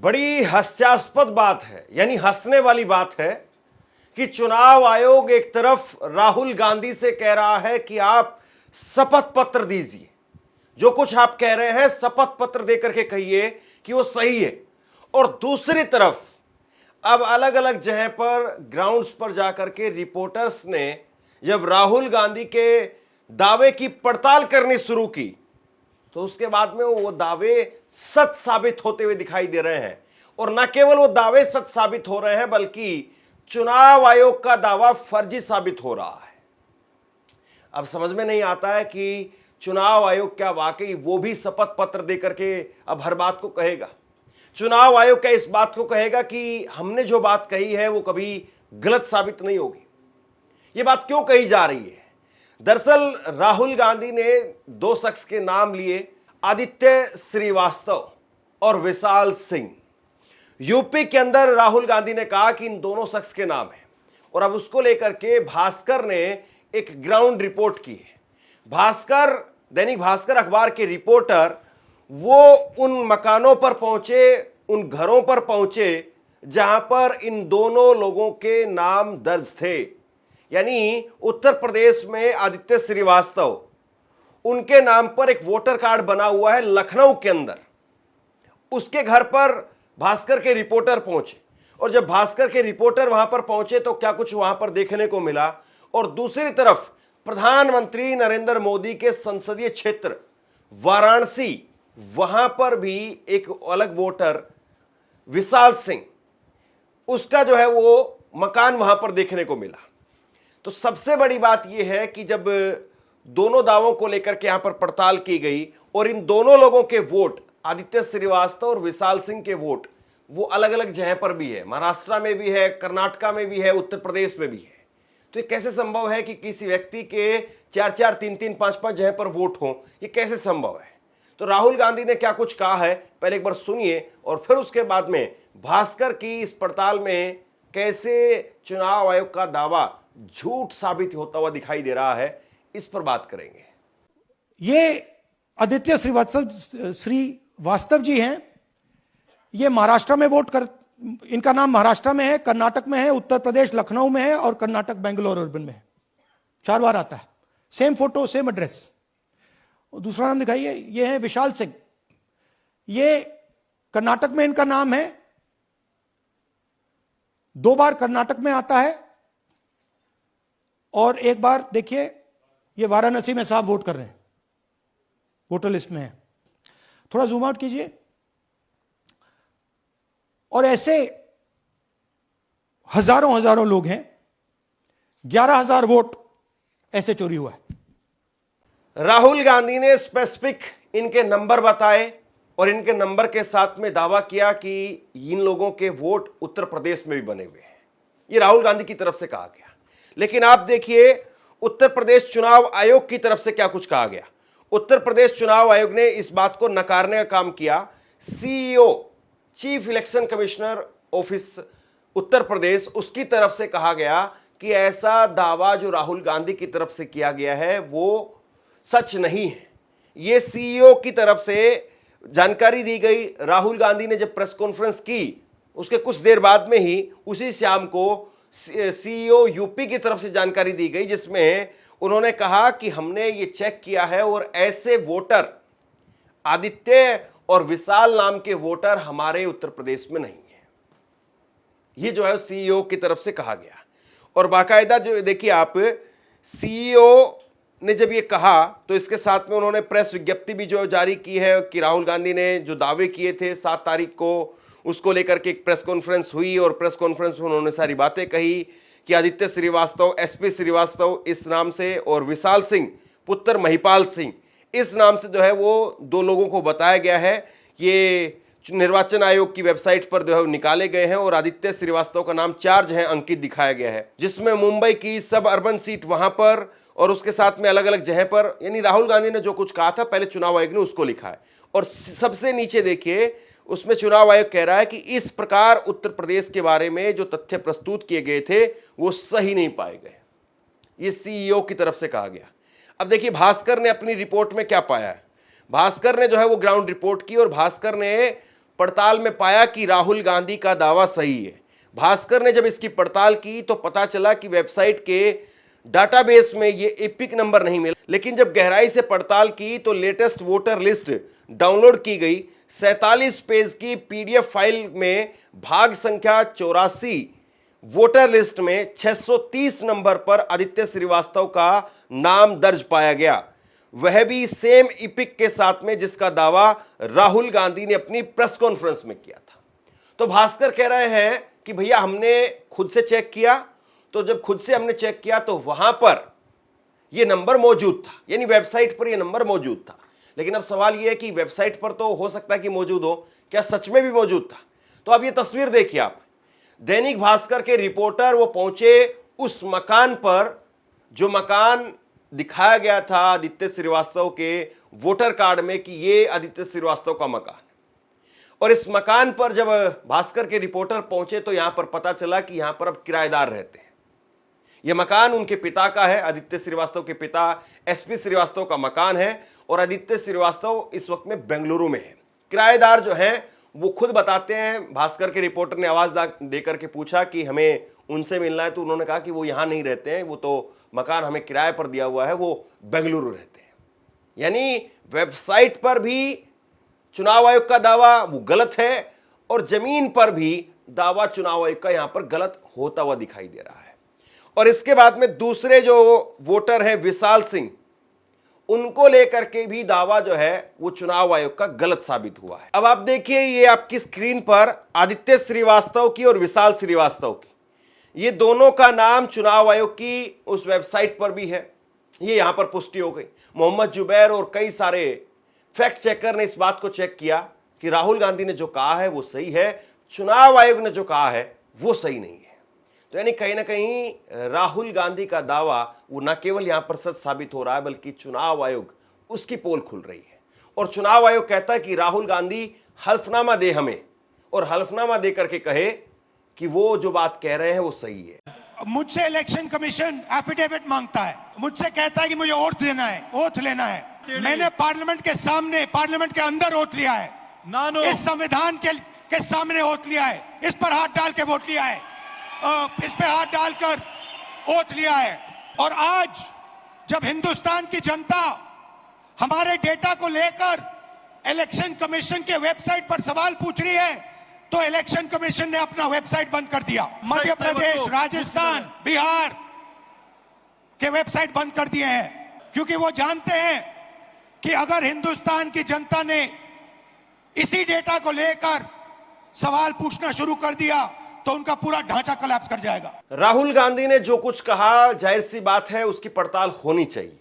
बड़ी हास्यास्पद बात है, यानी हंसने वाली बात है कि चुनाव आयोग एक तरफ राहुल गांधी से कह रहा है कि आप शपथ पत्र दीजिए, जो कुछ आप कह रहे हैं शपथ पत्र देकर के कहिए कि वो सही है, और दूसरी तरफ अब अलग अलग जगह पर ग्राउंड्स पर जाकर के रिपोर्टर्स ने जब राहुल गांधी के दावे की पड़ताल करनी शुरू की तो उसके बाद में वो दावे सच साबित होते हुए दिखाई दे रहे हैं। और न केवल वो दावे सच साबित हो रहे हैं बल्कि चुनाव आयोग का दावा फर्जी साबित हो रहा है। अब समझ में नहीं आता है कि चुनाव आयोग क्या वाकई वो भी शपथ पत्र देकर के अब हर बात को कहेगा। चुनाव आयोग क्या इस बात को कहेगा कि हमने जो बात कही है वो कभी गलत साबित नहीं होगी। ये बात क्यों कही जा रही है? दरअसल राहुल गांधी ने दो शख्स के नाम लिए, आदित्य श्रीवास्तव और विशाल सिंह। यूपी के अंदर राहुल गांधी ने कहा कि इन दोनों शख्स के नाम है, और अब उसको लेकर के भास्कर ने एक ग्राउंड रिपोर्ट की है। भास्कर, दैनिक भास्कर अखबार के रिपोर्टर वो उन मकानों पर पहुंचे, उन घरों पर पहुंचे जहां पर इन दोनों लोगों के नाम दर्ज थे। यानी उत्तर प्रदेश में आदित्य श्रीवास्तव, उनके नाम पर एक वोटर कार्ड बना हुआ है लखनऊ के अंदर। उसके घर पर भास्कर के रिपोर्टर पहुंचे, और जब भास्कर के रिपोर्टर वहां पर पहुंचे तो क्या कुछ वहां पर देखने को मिला। और दूसरी तरफ प्रधानमंत्री नरेंद्र मोदी के संसदीय क्षेत्र वाराणसी, वहां पर भी एक अलग वोटर विशाल सिंह, उसका जो है वो मकान वहां पर देखने को मिला। तो सबसे बड़ी बात यह है कि जब दोनों दावों को लेकर के यहां पर पड़ताल की गई और इन दोनों लोगों के वोट, आदित्य श्रीवास्तव और विशाल सिंह के वोट, वो अलग अलग जगह पर भी है, महाराष्ट्र में भी है, कर्नाटका में भी है, उत्तर प्रदेश में भी है। तो ये कैसे संभव है कि किसी व्यक्ति के 4-4, 3-3, 5-5 जगह पर वोट हो? ये कैसे संभव है? तो राहुल गांधी ने क्या कुछ कहा है पहले एक बार सुनिए, और फिर उसके बाद में भास्कर की इस पड़ताल में कैसे चुनाव आयोग का दावा झूठ साबित होता हुआ दिखाई दे रहा है, इस पर बात करेंगे। ये आदित्य श्रीवास्तव जी हैं। ये महाराष्ट्र में इनका नाम महाराष्ट्र में है, कर्नाटक में है, उत्तर प्रदेश लखनऊ में है, और कर्नाटक बेंगलोर अर्बन में है। 4 बार आता है, सेम फोटो सेम एड्रेस। दूसरा नाम दिखाइए, ये है विशाल सिंह। ये कर्नाटक में इनका नाम है, 2 बार कर्नाटक में आता है, और 1 बार देखिए ये वाराणसी में साहब वोट कर रहे हैं, वोटर लिस्ट में है। थोड़ा जूम आउट कीजिए। और ऐसे हजारों लोग हैं, 11,000 वोट ऐसे चोरी हुआ है। राहुल गांधी ने स्पेसिफिक इनके नंबर बताए और इनके नंबर के साथ में दावा किया कि इन लोगों के वोट उत्तर प्रदेश में भी बने हुए हैं। ये राहुल गांधी की तरफ से कहा गया। लेकिन आप देखिए उत्तर प्रदेश चुनाव आयोग की तरफ से क्या कुछ कहा गया। उत्तर प्रदेश चुनाव आयोग ने इस बात को नकारने का काम किया। CEO, chief election commissioner office Uttar Pradesh, उसकी तरफ से कहा गया कि ऐसा दावा जो राहुल गांधी की तरफ से किया गया है वो सच नहीं है। ये सीईओ की तरफ से जानकारी दी गई। राहुल गांधी ने जब प्रेस कॉन्फ्रेंस की उसके कुछ देर बाद में ही उसी शाम को सीईओ यूपी की तरफ से जानकारी दी गई, जिसमें उन्होंने कहा कि हमने ये चेक किया है और ऐसे वोटर, आदित्य और विशाल नाम के वोटर हमारे उत्तर प्रदेश में नहीं है। ये जो है सीईओ की तरफ से कहा गया। और बाकायदा जो देखिए आप, सीईओ ने जब ये कहा तो इसके साथ में उन्होंने प्रेस विज्ञप्ति भी जो जारी की है कि राहुल गांधी ने जो दावे किए थे 7 तारीख को, उसको लेकर के एक प्रेस कॉन्फ्रेंस हुई और प्रेस कॉन्फ्रेंस में उन्होंने सारी बातें कही कि आदित्य श्रीवास्तव, एसपी श्रीवास्तव इस नाम से, और विशाल सिंह पुत्र महिपाल सिंह इस नाम से जो है वो 2 लोगों को बताया गया है। ये निर्वाचन आयोग की वेबसाइट पर जो है निकाले गए हैं, और आदित्य श्रीवास्तव का नाम 4 जो है अंकित दिखाया गया है, जिसमें मुंबई की सब अर्बन सीट वहां पर और उसके साथ में अलग अलग जगह पर। यानी राहुल गांधी ने जो कुछ कहा था पहले चुनाव आयोग ने उसको लिखा है। और सबसे नीचे देखिए उसमें चुनाव आयोग कह रहा है कि इस प्रकार उत्तर प्रदेश के बारे में जो तथ्य प्रस्तुत किए गए थे वो सही नहीं पाए गए। ये सीईओ की तरफ से कहा गया। अब देखिए भास्कर ने अपनी रिपोर्ट में क्या पाया है। भास्कर ने जो है वो ग्राउंड रिपोर्ट की, और भास्कर ने पड़ताल में पाया कि राहुल गांधी का दावा सही है। भास्कर ने जब इसकी पड़ताल की तो पता चला कि वेबसाइट के डाटाबेस में ये एपिक नंबर नहीं मिला, लेकिन जब गहराई से पड़ताल की तो लेटेस्ट वोटर लिस्ट डाउनलोड की गई। 47 पेज की पीडीएफ फाइल में भाग संख्या 84 वोटर लिस्ट में 630 नंबर पर आदित्य श्रीवास्तव का नाम दर्ज पाया गया, वह भी सेम इपिक के साथ में जिसका दावा राहुल गांधी ने अपनी प्रेस कॉन्फ्रेंस में किया था। तो भास्कर कह रहे हैं कि भैया हमने खुद से चेक किया, तो जब खुद से हमने चेक किया तो वहां पर यह नंबर मौजूद था, यानी वेबसाइट पर यह नंबर मौजूद था। लेकिन अब सवाल यह है कि वेबसाइट पर तो हो सकता है कि मौजूद हो, क्या सच में भी मौजूद था? तो अब यह तस्वीर देखिए आप, दैनिक भास्कर के रिपोर्टर वो पहुंचे उस मकान पर जो मकान दिखाया गया था आदित्य श्रीवास्तव के वोटर कार्ड में कि ये आदित्य श्रीवास्तव का मकान। और इस मकान पर जब भास्कर के रिपोर्टर पहुंचे तो यहां पर पता चला कि यहां पर अब किराएदार रहते हैं। यह मकान उनके पिता का है, आदित्य श्रीवास्तव के पिता एसपी श्रीवास्तव का मकान है, और आदित्य श्रीवास्तव इस वक्त में बेंगलुरु में है। किराएदार जो हैं वो खुद बताते हैं, भास्कर के रिपोर्टर ने आवाज देकर के पूछा कि हमें उनसे मिलना है, तो उन्होंने कहा कि वो यहां नहीं रहते हैं, वो तो मकान हमें किराए पर दिया हुआ है, वो बेंगलुरु रहते हैं। यानी वेबसाइट पर भी चुनाव आयोग का दावा वो गलत है, और जमीन पर भी दावा चुनाव आयोग का यहां पर गलत होता हुआ दिखाई दे रहा है। और इसके बाद में दूसरे जो वोटर हैं विशाल सिंह, उनको लेकर के भी दावा जो है वो चुनाव आयोग का गलत साबित हुआ है। अब आप देखिए ये आपकी स्क्रीन पर आदित्य श्रीवास्तव की और विशाल श्रीवास्तव की, ये दोनों का नाम चुनाव आयोग की उस वेबसाइट पर भी है, ये यहां पर पुष्टि हो गई। मोहम्मद जुबैर और कई सारे फैक्ट चेकर ने इस बात को चेक किया कि राहुल गांधी ने जो कहा है वो सही है, चुनाव आयोग ने जो कहा है वो सही नहीं है। तो यानी कहीं ना कहीं राहुल गांधी का दावा वो न केवल यहां पर सच साबित हो रहा है, बल्कि चुनाव आयोग उसकी पोल खुल रही है। और चुनाव आयोग कहता है कि राहुल गांधी हल्फनामा दे हमें, और हल्फनामा दे करके कहे कि वो जो बात कह रहे हैं वो सही है। मुझसे इलेक्शन कमीशन एफिडेविट मांगता है, मुझसे कहता है कि मुझे ओथ लेना है, ओथ लेना है। मैंने पार्लियामेंट के सामने, पार्लियामेंट के अंदर ओथ लिया है, इस संविधान के सामने ओथ लिया है, इस पर हाथ डाल के वोट लिया है, इस पे हाथ डालकर ओथ लिया है। और आज जब हिंदुस्तान की जनता हमारे डेटा को लेकर इलेक्शन कमीशन के वेबसाइट पर सवाल पूछ रही है, तो इलेक्शन कमीशन ने अपना वेबसाइट बंद कर दिया। मध्य प्रदेश, राजस्थान, बिहार के वेबसाइट बंद कर दिए हैं, क्योंकि वो जानते हैं कि अगर हिंदुस्तान की जनता ने इसी डेटा को लेकर सवाल पूछना शुरू कर दिया तो उनका पूरा ढांचा कोलैप्स कर जाएगा। राहुल गांधी ने जो कुछ कहा, जाहिर सी बात है उसकी पड़ताल होनी चाहिए।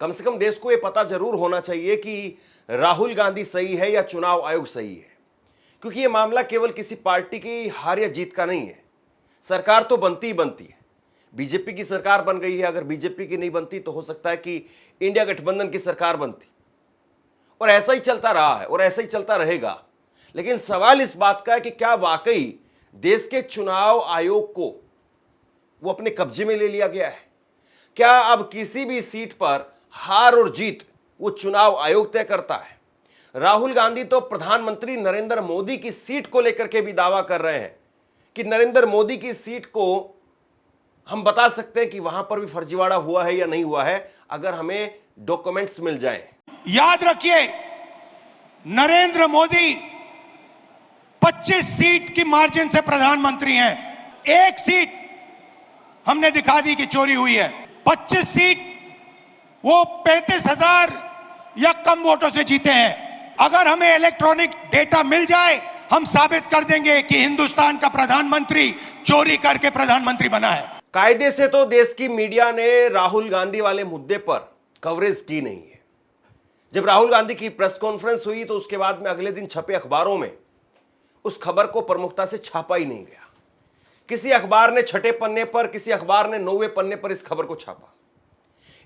कम से कम देश को यह पता जरूर होना चाहिए कि राहुल गांधी सही है या चुनाव आयोग सही है, क्योंकि यह मामला केवल किसी पार्टी की हार या जीत का नहीं है। सरकार तो बनती ही बनती है। बीजेपी की सरकार बन गई है, अगर बीजेपी की नहीं बनती तो हो सकता है कि इंडिया गठबंधन की सरकार बनती, और ऐसा ही चलता रहा है और ऐसा ही चलता रहेगा। लेकिन सवाल इस बात का है कि क्या वाकई देश के चुनाव आयोग को वो अपने कब्जे में ले लिया गया है? क्या अब किसी भी सीट पर हार और जीत वो चुनाव आयोग तय करता है? राहुल गांधी तो प्रधानमंत्री नरेंद्र मोदी की सीट को लेकर के भी दावा कर रहे हैं कि नरेंद्र मोदी की सीट को हम बता सकते हैं कि वहां पर भी फर्जीवाड़ा हुआ है या नहीं हुआ है, अगर हमें डॉक्यूमेंट्स मिल जाएं। याद रखिए, नरेंद्र मोदी 25 सीट की मार्जिन से प्रधानमंत्री हैं। एक सीट हमने दिखा दी कि चोरी हुई है। 25 सीट वो 35,000 या कम वोटों से जीते हैं। अगर हमें इलेक्ट्रॉनिक डेटा मिल जाए, हम साबित कर देंगे कि हिंदुस्तान का प्रधानमंत्री चोरी करके प्रधानमंत्री बना है। कायदे से तो देश की मीडिया ने राहुल गांधी वाले मुद्दे पर कवरेज की नहीं है। जब राहुल गांधी की प्रेस कॉन्फ्रेंस हुई तो उसके बाद में अगले दिन छपे अखबारों में उस खबर को प्रमुखता से छापा ही नहीं गया। किसी अखबार ने छठे पन्ने पर, किसी अखबार ने 9वें पन्ने पर इस खबर को छापा।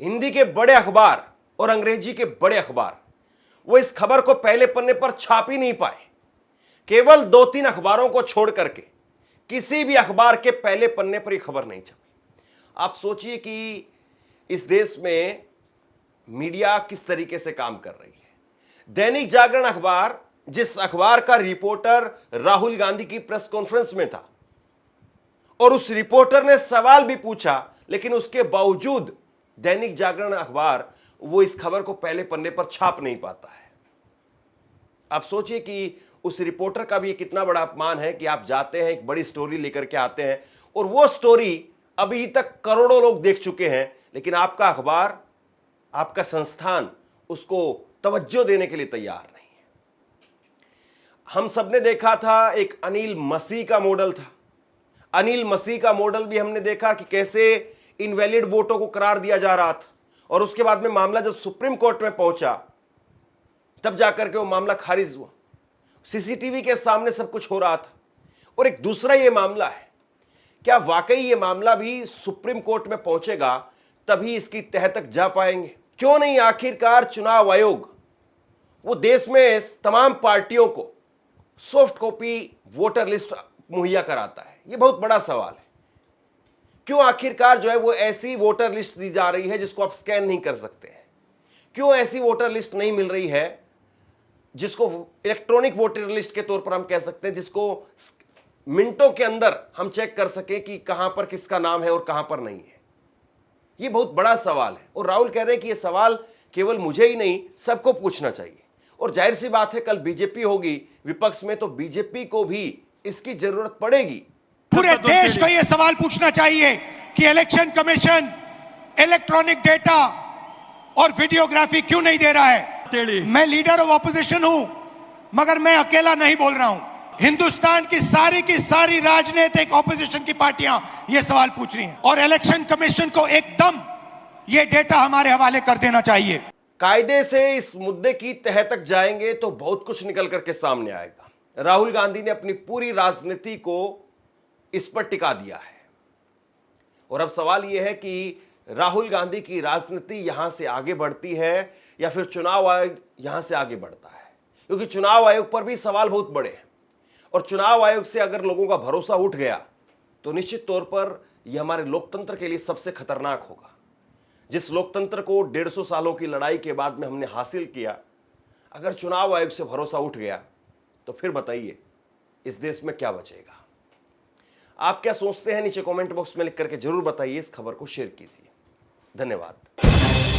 हिंदी के बड़े अखबार और अंग्रेजी के बड़े अखबार वो इस खबर को पहले पन्ने पर छाप ही नहीं पाए। केवल 2-3 अखबारों को छोड़ करके किसी भी अखबार के पहले पन्ने पर यह खबर नहीं छपी। आप सोचिए कि इस देश में मीडिया किस तरीके से काम कर रही है। दैनिक जागरण अखबार जिस अखबार का रिपोर्टर राहुल गांधी की प्रेस कॉन्फ्रेंस में था, और उस रिपोर्टर ने सवाल भी पूछा, लेकिन उसके बावजूद दैनिक जागरण अखबार वो इस खबर को पहले पन्ने पर छाप नहीं पाता है। आप सोचिए कि उस रिपोर्टर का भी कितना बड़ा अपमान है कि आप जाते हैं, एक बड़ी स्टोरी लेकर के आते हैं, और वो स्टोरी अभी तक करोड़ों लोग देख चुके हैं, लेकिन आपका अखबार, आपका संस्थान उसको तवज्जो देने के लिए तैयार नहीं है। हम सबने देखा था, एक अनिल मसीह का मॉडल था। अनिल मसीह का मॉडल भी हमने देखा कि कैसे इनवैलिड वोटों को करार दिया जा रहा था, और उसके बाद में मामला जब सुप्रीम कोर्ट में पहुंचा तब जाकर के वो मामला खारिज हुआ। सीसीटीवी के सामने सब कुछ हो रहा था। और एक दूसरा ये मामला है, क्या वाकई ये मामला भी सुप्रीम कोर्ट में पहुंचेगा तभी इसकी तह तक जा पाएंगे? क्यों नहीं आखिरकार चुनाव आयोग वो देश में तमाम पार्टियों को सॉफ्ट कॉपी वोटर लिस्ट मुहैया कराता है? ये बहुत बड़ा सवाल है। क्यों आखिरकार जो है वो ऐसी वोटर लिस्ट दी जा रही है जिसको आप स्कैन नहीं कर सकते हैं? क्यों ऐसी वोटर लिस्ट नहीं मिल रही है जिसको इलेक्ट्रॉनिक वोटर लिस्ट के तौर पर हम कह सकते हैं, जिसको मिनटों के अंदर हम चेक कर सके कि कहां पर किसका नाम है और कहां पर नहीं है? ये बहुत बड़ा सवाल है, और राहुल कह रहे हैं कि यह सवाल केवल मुझे ही नहीं, सबको पूछना चाहिए। और जाहिर सी बात है, कल बीजेपी होगी विपक्ष में, तो बीजेपी को भी इसकी जरूरत पड़ेगी। पूरे देश को यह सवाल पूछना चाहिए कि इलेक्शन कमीशन इलेक्ट्रॉनिक डेटा और वीडियोग्राफी क्यों नहीं दे रहा है? मैं लीडर ऑफ ऑपोजिशन हूं, मगर मैं अकेला नहीं बोल रहा हूं। हिंदुस्तान की सारी राजनीतिक ऑपोजिशन की पार्टियां यह सवाल पूछ रही हैं, और इलेक्शन कमीशन को एकदम यह डेटा हमारे हवाले कर देना चाहिए। कायदे से इस मुद्दे की तह तक जाएंगे तो बहुत कुछ निकल करके सामने आएगा। राहुल गांधी ने अपनी पूरी राजनीति को इस पर टिका दिया है, और अब सवाल यह है कि राहुल गांधी की राजनीति यहां से आगे बढ़ती है या फिर चुनाव आयोग यहां से आगे बढ़ता है, क्योंकि चुनाव आयोग पर भी सवाल बहुत बड़े हैं, और चुनाव आयोग से अगर लोगों का भरोसा उठ गया तो निश्चित तौर पर यह हमारे लोकतंत्र के लिए सबसे खतरनाक होगा। जिस लोकतंत्र को 150 सालों की लड़ाई के बाद में हमने हासिल किया, अगर चुनाव आयोग से भरोसा उठ गया तो फिर बताइए इस देश में क्या बचेगा? आप क्या सोचते हैं? नीचे कमेंट बॉक्स में लिख करके जरूर बताइए। इस खबर को शेयर कीजिए। धन्यवाद।